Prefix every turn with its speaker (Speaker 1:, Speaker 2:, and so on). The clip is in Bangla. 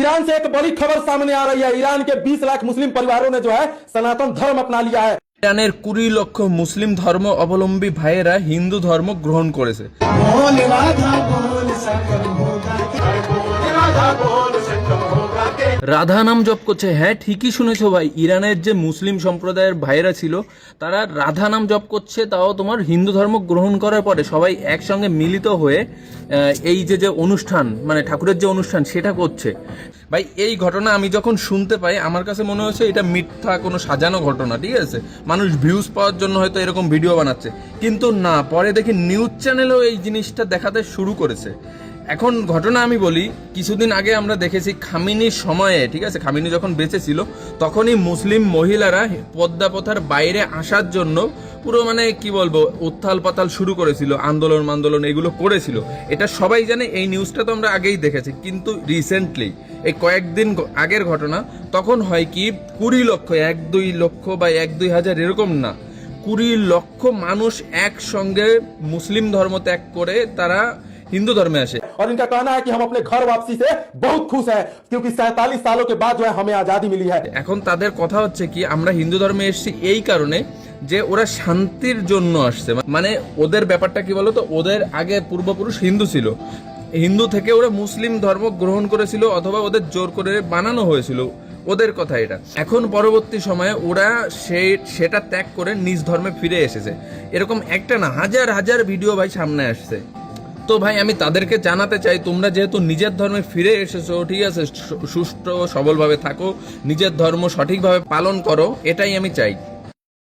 Speaker 1: ईरान से एक बड़ी खबर सामने आ रही है। ईरान के 20 लाख मुस्लिम परिवारों ने जो है सनातन धर्म अपना लिया है।
Speaker 2: ইরানের 20 লক্ষ মুসলিম ধর্ম অবলম্বী ভাইয়েরা হিন্দু ধর্ম গ্রহণ করেছে। রাধা নাম জপ করছে। হ্যাঁ, ঠিকই শুনেছো ভাই, ইরানের যে মুসলিম সম্প্রদায়ের ভাইয়েরা ছিল তারা রাধা নাম জপ করছে, তাও তোমার হিন্দু ধর্ম গ্রহণ করার পরে সবাই একসঙ্গে মিলিত হয়ে এই যে অনুষ্ঠান, মানে ঠাকুরের যে অনুষ্ঠান সেটা করছে। ভাই এই ঘটনা আমি যখন শুনতে পাই আমার কাছে মনে হচ্ছে এটা মিথ্যা কোনো সাজানো ঘটনা, ঠিক আছে, মানুষ ভিউজ পাওয়ার জন্য হয়তো এরকম ভিডিও বানাচ্ছে, কিন্তু না, পরে দেখি নিউজ চ্যানেলও এই জিনিসটা দেখাতে শুরু করেছে। এখন ঘটনা আমি বলি, কিছুদিন আগে আমরা দেখেছি খামেনির সময়ে, ঠিক আছে, খামেনি যখন বেঁচে ছিল তখনই মুসলিম মহিলারা পদ্মা প্রথার বাইরে আসার জন্য পুরো মানে কি বলবো উত্থাল পাতাল শুরু করেছিল, আন্দোলন এগুলো করেছিল। এটা সবাই জানে, এই নিউজটা তো আমরা আগেই দেখেছি। কিন্তু রিসেন্টলি এই কয়েকদিন আগের ঘটনা, তখন হয় কি 20 লক্ষ, 1-2 লক্ষ বা 1-2 হাজার এরকম না, 20 লক্ষ মানুষ একসঙ্গে মুসলিম ধর্ম ত্যাগ করে তারা हिंदू धर्म में आसे।
Speaker 1: और इनका कहना है कि हम अपने घर वापसी से बहुत खुश हैं क्योंकि 47 सालों के बाद जो है हमें आजादी मिली है।
Speaker 2: এখন তাদের কথা হচ্ছে কি আমরা হিন্দু ধর্মে এসেছি এই কারণে যে ওরা শান্তির জন্য আসছে। মানে ওদের ব্যাপারটা কি বলতো, ওদের আগে পূর্বপুরুষ হিন্দু ছিল, হিন্দু থেকে ওরা মুসলিম ধর্ম গ্রহণ করেছিল অথবা ওদের জোর করে বানানো হয়েছিল, ওদের কথা এটা। এখন পরবর্তী সময়ে ওরা সেটা ত্যাগ করে নিজ ধর্মে ফিরে এসেছে। এরকম একটা না, হাজার হাজার ভিডিও ভাই সামনে আসছে। তো ভাই আমি তাদেরকে জানাতে চাই, তোমরা যেহেতু নিজের ধর্মে ফিরে এসেছো, ঠিক আছে, সুষ্ঠু সবলভাবে থাকো, নিজের ধর্ম সঠিকভাবে পালন করো, এটাই আমি চাই।